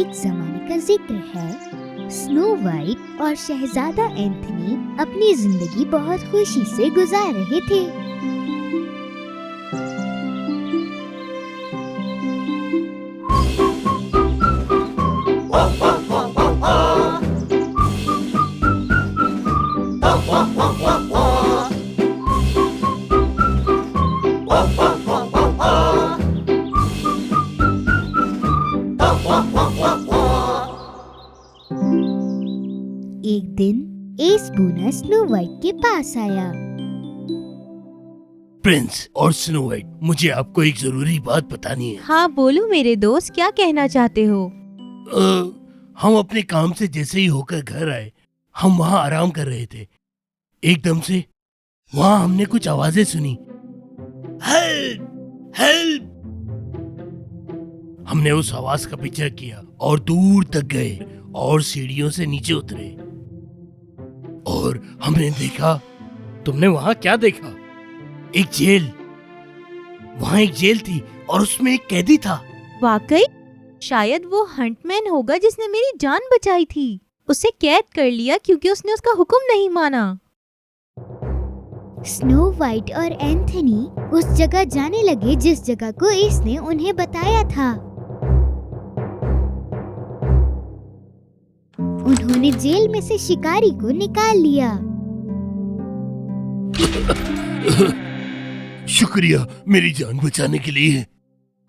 एक जमाने का जिक्र है। स्नो वाइट और शहजादा एंथनी अपनी जिंदगी बहुत खुशी से गुजार रहे थे। एक दिन एस बूना स्नो वाइट के पास आया। प्रिंस और स्नो वाइट, मुझे आपको एक जरूरी बात बतानी है। हाँ बोलो मेरे दोस्त, क्या कहना चाहते हो? हम अपने काम से जैसे ही होकर घर आए, हम वहाँ आराम कर रहे थे। एकदम से वहाँ हमने कुछ आवाजें सुनी। Help help. हमने उस आवाज का पीछा किया और दूर तक गए और सीढ़ियों से नीचे उतरे और हमने देखा। तुमने वहाँ क्या देखा? एक जेल। वहाँ एक जेल थी और उसमें एक कैदी था। वाकई? शायद वो हंटमैन होगा जिसने मेरी जान बचाई थी। उसे कैद कर लिया क्योंकि उसने उसका हुक्म नहीं माना। स्नो वाइट और एंथनी उस जगह जाने लगे जिस जगह को एस ने उन्हें बताया था। उन्होंने जेल में से शिकारी को निकाल लिया। शुक्रिया मेरी जान बचाने के लिए।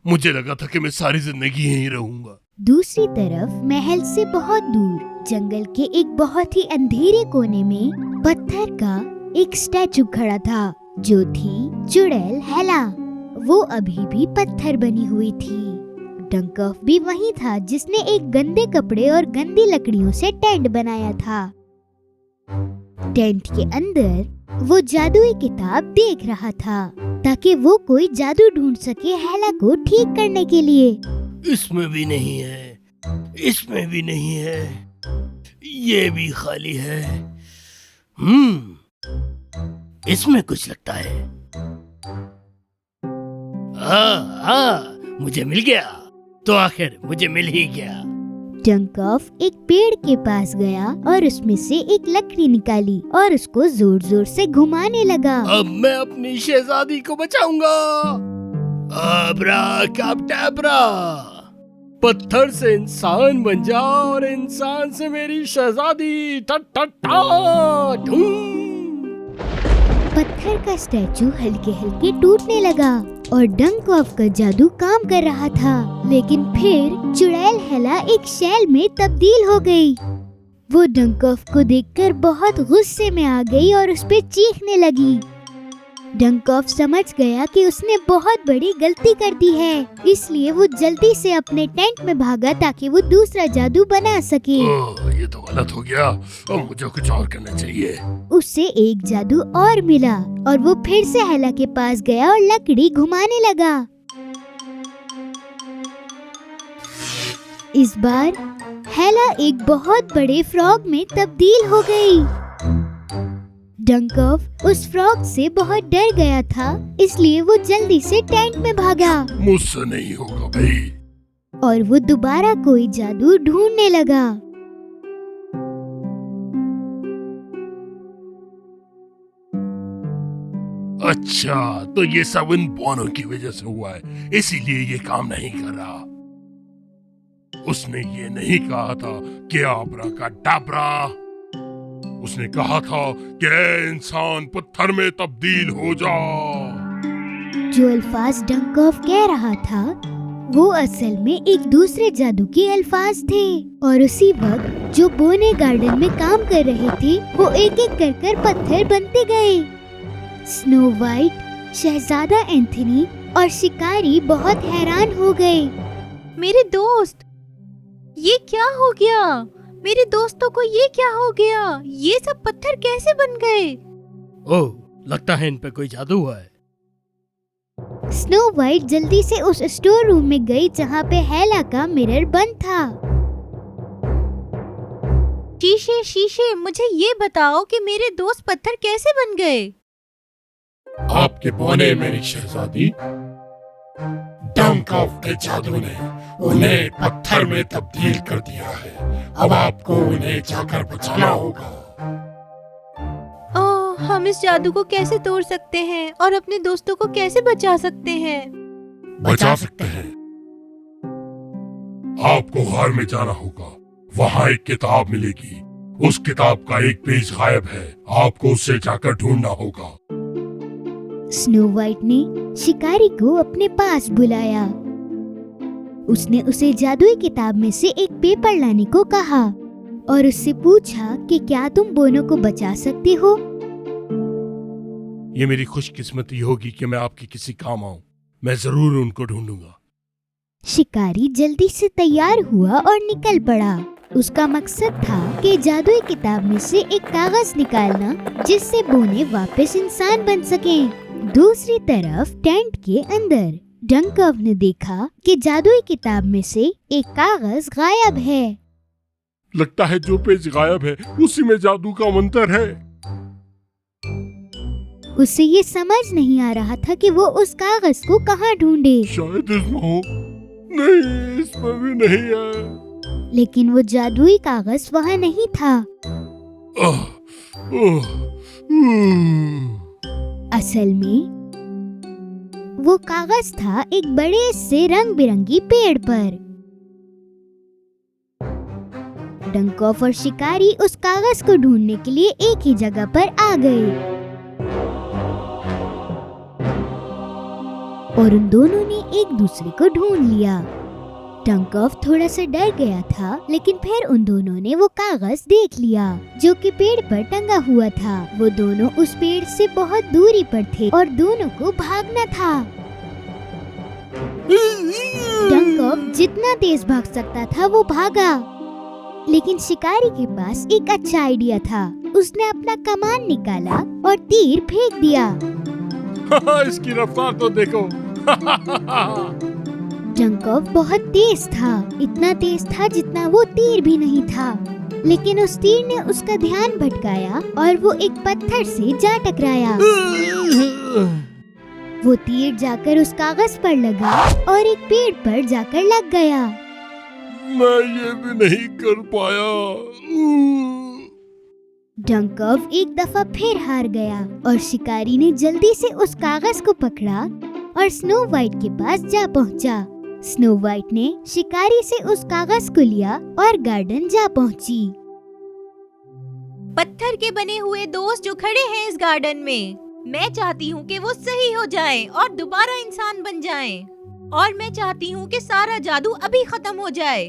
मुझे लगा था कि मैं सारी जिंदगी यहीं रहूंगा। दूसरी तरफ महल से बहुत दूर जंगल के एक बहुत ही अंधेरे कोने में पत्थर का एक स्टैचू खड़ा था, जो थी चुड़ैल हेला। वो अभी भी पत्थर बनी हुई थी। डंकॉफ भी वहीं था, जिसने एक गंदे कपड़े और गंदी लकड़ियों से टेंट बनाया था। टेंट के अंदर वो जादुई किताब देख रहा था ताकि वो कोई जादू ढूंढ सके हेला को ठीक करने के लिए। इसमें भी नहीं है, इसमें भी नहीं है, ये भी खाली है। इसमें कुछ लगता है। हाँ, मुझे मिल गया। तो आखिर मुझे मिल ही गया। डंकॉफ एक पेड़ के पास गया और उसमें से एक लकड़ी निकाली और उसको जोर जोर से घुमाने लगा। अब मैं अपनी शहजादी को बचाऊंगा। अब्राकैब्राकैब्रा। पत्थर से इंसान बन जा और इंसान से मेरी शहजादी। पत्थर का स्टैचू हल्के हल्के टूटने लगा और डंकॉफ का जादू काम कर रहा था। लेकिन फिर चुड़ैल हेला एक शैल में तब्दील हो गई। वो डंकॉफ को देखकर बहुत गुस्से में आ गई और उस पे चीखने लगी। डंकॉफ समझ गया कि उसने बहुत बड़ी गलती कर दी है, इसलिए वो जल्दी से अपने टेंट में भागा ताकि वो दूसरा जादू बना सके। ये तो गलत हो गया। अब मुझे कुछ और करना चाहिए। उसे एक जादू और मिला और वो फिर से हेला के पास गया और लकड़ी घुमाने लगा। इस बार हेला एक बहुत बड़े फ्रॉग में तब्दील हो गई। डंकॉफ उस फ्रॉग से बहुत डर गया था, इसलिए वो जल्दी से टेंट में भागा। मुझसे नहीं होगा भाई। और वो दोबारा कोई जादू ढूंढने लगा। अच्छा, तो ये सब इन बॉनों की वजह से हुआ है, इसीलिए ये काम नहीं कर रहा। उसने ये नहीं कहा था कि अब्राकैब्रा। उसने कहा था कि इंसान पत्थर में तब्दील हो जा। जो अल्फाज डंकॉफ कह रहा था वो असल में एक दूसरे जादू के अल्फाज थे। और उसी वक्त जो बोने गार्डन में काम कर रहे थे वो एक एक कर पत्थर बनते गए। स्नो वाइट, शहजादा एंथनी और शिकारी बहुत हैरान हो गए। मेरे दोस्त, ये क्या हो गया? मेरे दोस्तों को ये क्या हो गया? ये सब पत्थर कैसे बन गए? ओह, लगता है इन पे कोई जादू हुआ है। स्नो वाइट जल्दी से उस स्टोर रूम में गई जहाँ पे हेला का मिरर बंद था। शीशे शीशे, मुझे ये बताओ कि मेरे दोस्त पत्थर कैसे बन गए? आपके बौने मेरी शहजादी। डंक ऑफ के जादू ने उन्हें पत्थर में तब्दील कर दिया है। अब आपको उन्हें जाकर बचाना होगा। हम इस जादू को कैसे तोड़ सकते हैं और अपने दोस्तों को कैसे बचा सकते हैं? बचा सकते हैं। आपको घर में जाना होगा, वहाँ एक किताब मिलेगी। उस किताब का एक पेज गायब है, आपको उसे जाकर ढूंढना होगा। स्नो वाइट ने शिकारी को अपने पास बुलाया। उसने उसे जादुई किताब में से एक पेपर लाने को कहा और उससे पूछा कि क्या तुम बोनो को बचा सकते हो। ये मेरी खुशकिस्मती होगी कि मैं आपके किसी काम आऊं। मैं जरूर उनको ढूंढूंगा। शिकारी जल्दी से तैयार हुआ और निकल पड़ा। उसका मकसद था कि जादुई किताब में से एक कागज निकालना जिससे बोने वापस इंसान बन सकें। दूसरी तरफ टेंट के अंदर डंक ऑफ ने देखा कि जादुई किताब में से एक कागज गायब है। लगता है जो पेज गायब है उसी में जादू का मंत्र है। उसे ये समझ नहीं आ रहा था कि वो उस कागज को कहाँ ढूंढे। शायद इसमें हो। नहीं, इसमें भी नहीं है। लेकिन वो जादुई कागज वहाँ नहीं था। असल में वो कागज था एक बड़े से रंग बिरंगी पेड़ पर। डंक ऑफ और शिकारी उस कागज को ढूंढने के लिए एक ही जगह पर आ गए और उन दोनों ने एक दूसरे को ढूंढ लिया। डंक ऑफ थोड़ा सा डर गया था, लेकिन फिर उन दोनों ने वो कागज देख लिया जो कि पेड़ पर टंगा हुआ था। वो दोनों उस पेड़ से बहुत दूरी पर थे और दोनों को भागना था। डंक ऑफ जितना तेज भाग सकता था वो भागा, लेकिन शिकारी के पास एक अच्छा आइडिया था। उसने अपना कमान निकाला और तीर फेंक दिया। इसकी रफ्तार तो देखो। डंक ऑफ बहुत तेज था, इतना तेज था जितना वो तीर भी नहीं था। लेकिन उस तीर ने उसका ध्यान भटकाया और वो एक पत्थर से जा टकराया। वो तीर जाकर उस कागज पर लगा और एक पेड़ पर जाकर लग गया। मैं ये भी नहीं कर पाया। डंक ऑफ एक दफा फिर हार गया और शिकारी ने जल्दी से उस कागज को पकड़ा और स्नो वाइट के पास जा पहुंचा। स्नो वाइट ने शिकारी से उस कागज को लिया और गार्डन जा पहुंची। पत्थर के बने हुए दोस्त जो खड़े हैं इस गार्डन में, मैं चाहती हूँ कि वो सही हो जाएं और दोबारा इंसान बन जाएं। और मैं चाहती हूँ कि सारा जादू अभी खत्म हो जाए।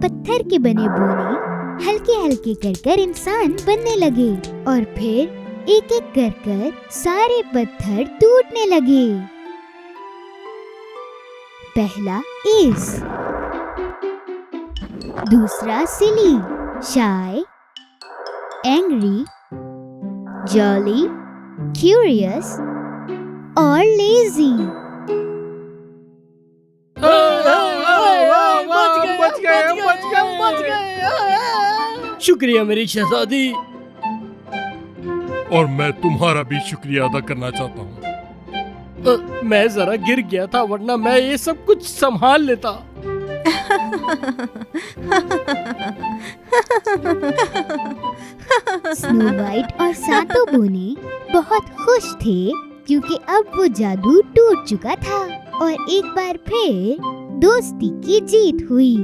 पत्थर के बने बोने हल्के हल्के कर कर इंसान बनने लगे और फिर एक एक कर कर सारे पत्थर टूटने लगे। पहला एस, दूसरा सिली, शाय, एंग्री, जॉली, क्यूरियस और लेजी। शुक्रिया मेरी शहजादी। और मैं तुम्हारा भी शुक्रिया अदा करना चाहता हूँ। मैं जरा गिर गया था, वरना मैं ये सब कुछ संभाल लेता। स्नो वाइट और सातों बोने बहुत खुश थे क्योंकि अब वो जादू टूट चुका था और एक बार फिर दोस्ती की जीत हुई।